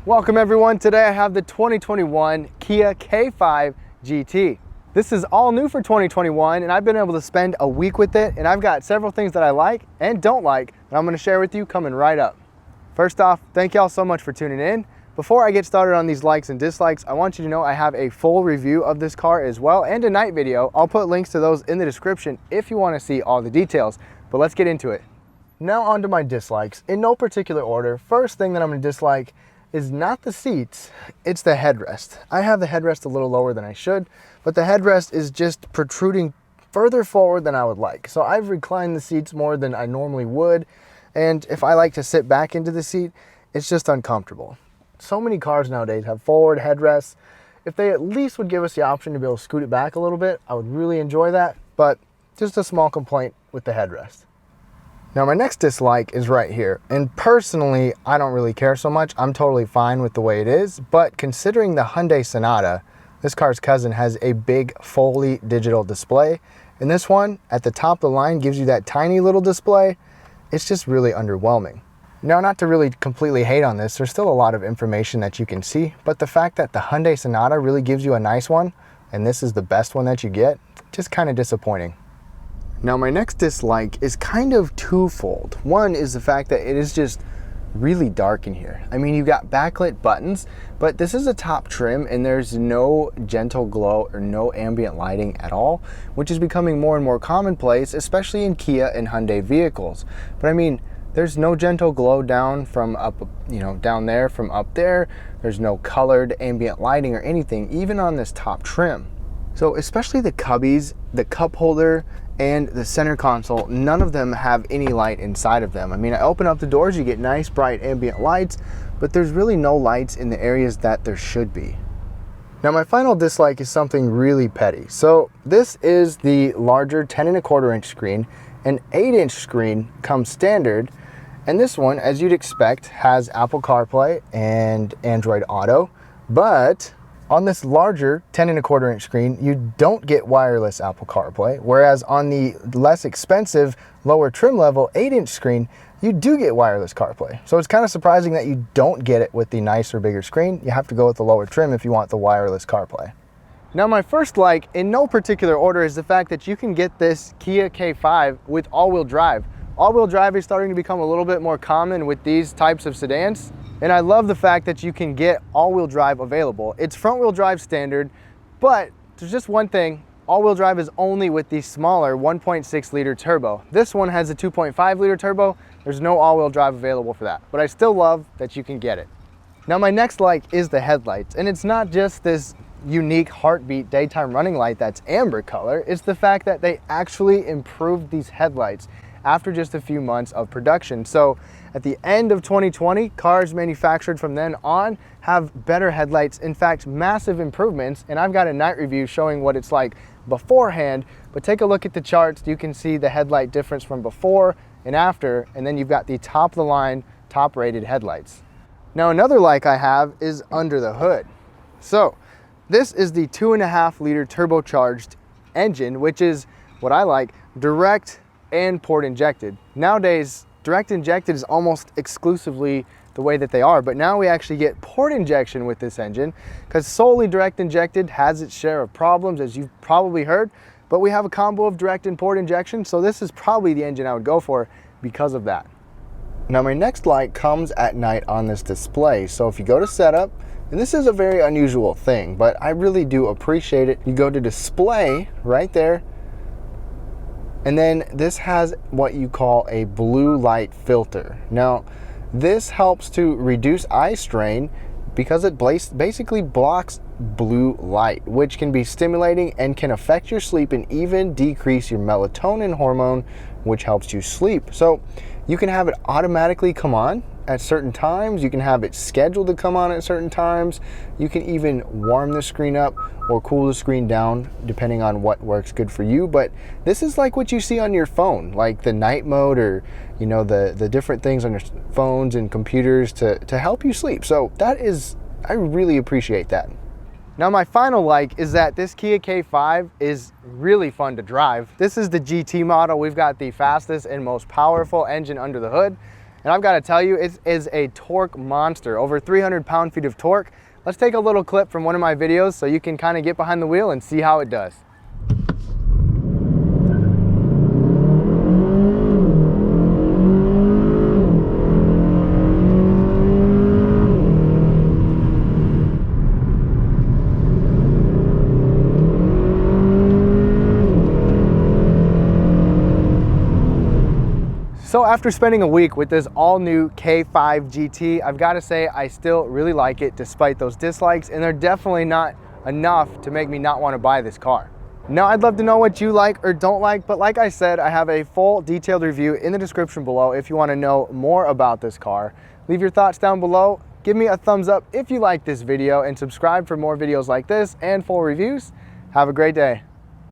Welcome everyone. Today I have the 2021 Kia K5 GT. This is all new for 2021 and I've been able to spend a week with it, and I've got several things that I like and don't like that I'm going to share with you coming right up. First off, thank y'all so much for tuning in. Before I get started on these likes and dislikes, I want you to know I have a full review of this car as well, and a night video. I'll put links to those in the description if you want to see all the details, but let's get into it. Now on to my dislikes. In no particular order, first thing that I'm going to dislike is not the seats, it's the headrest. I have the headrest a little lower than I should, but the headrest is just protruding further forward than I would like. So I've reclined the seats more than I normally would, and if I like to sit back into the seat, it's just uncomfortable. So many cars nowadays have forward headrests. If they at least would give us the option to be able to scoot it back a little bit, I would really enjoy that, but just a small complaint with the headrest. Now my next dislike is right here, and personally I don't really care so much. I'm totally fine with the way it is, but considering the Hyundai Sonata, this car's cousin, has a big fully digital display, and this one at the top of the line gives you that tiny little display. It's just really underwhelming. Now, not to really completely hate on this, there's still a lot of information that you can see, but the fact that the Hyundai Sonata really gives you a nice one and this is the best one that you get, just kind of disappointing. Now my next dislike is kind of twofold. One is the fact that it is just really dark in here. I mean, you've got backlit buttons, but this is a top trim and there's no gentle glow or no ambient lighting at all, which is becoming more and more commonplace, especially in Kia and Hyundai vehicles. But I mean, there's no gentle glow down from up, down there from up there. There's no colored ambient lighting or anything, even on this top trim. So especially the cubbies, the cup holder, and the center console, none of them have any light inside of them. I mean, I open up the doors, you get nice bright ambient lights, but there's really no lights in the areas that there should be. Now my final dislike is something really petty. So this is the larger 10.25 inch screen. An 8-inch screen comes standard, and this one, as you'd expect, has Apple CarPlay and Android Auto, but on this larger 10.25 inch screen, you don't get wireless Apple CarPlay, whereas on the less expensive, lower trim level 8-inch screen, you do get wireless CarPlay. So it's kind of surprising that you don't get it with the nicer, bigger screen. You have to go with the lower trim if you want the wireless CarPlay. Now my first like, in no particular order, is the fact that you can get this Kia K5 with all-wheel drive. All-wheel drive is starting to become a little bit more common with these types of sedans. And I love the fact that you can get all-wheel drive available. It's front-wheel drive standard, but there's just one thing. All-wheel drive is only with the smaller 1.6 liter turbo. This one has a 2.5 liter turbo. There's no all-wheel drive available for that, but I still love that you can get it. Now my next like is the headlights, and it's not just this unique heartbeat daytime running light that's amber color. It's the fact that they actually improved these headlights after just a few months of production. So at the end of 2020, cars manufactured from then on have better headlights, in fact, massive improvements. And I've got a night review showing what it's like beforehand, but take a look at the charts. You can see the headlight difference from before and after, and then you've got the top of the line, top rated headlights. Now another like I have is under the hood. So this is the 2.5 liter turbocharged engine, which is what I like, direct and port injected. Nowadays, direct injected is almost exclusively the way that they are, but now we actually get port injection with this engine, because solely direct injected has its share of problems, as you've probably heard, but we have a combo of direct and port injection, so this is probably the engine I would go for because of that. Now my next light comes at night on this display. So if you go to setup, and this is a very unusual thing, but I really do appreciate it. You go to display right there, and then this has what you call a blue light filter. Now, this helps to reduce eye strain because it basically blocks blue light, which can be stimulating and can affect your sleep and even decrease your melatonin hormone, which helps you sleep. So you can have it automatically come on at certain times. You can have it scheduled to come on at certain times. You can even warm the screen up or cool the screen down depending on what works good for you. But this is like what you see on your phone, like the night mode, or the different things on your phones and computers to help you sleep. So that is, I really appreciate that. Now my final like is that this Kia K5 is really fun to drive. This is the GT model. We've got the fastest and most powerful engine under the hood. And I've got to tell you, it is a torque monster, over 300 pound-feet of torque. Let's take a little clip from one of my videos so you can kind of get behind the wheel and see how it does. So after spending a week with this all new K5 GT, I've got to say I still really like it despite those dislikes, and they're definitely not enough to make me not want to buy this car. Now I'd love to know what you like or don't like, but like I said, I have a full detailed review in the description below if you want to know more about this car. Leave your thoughts down below, give me a thumbs up if you like this video, and subscribe for more videos like this and full reviews. Have a great day.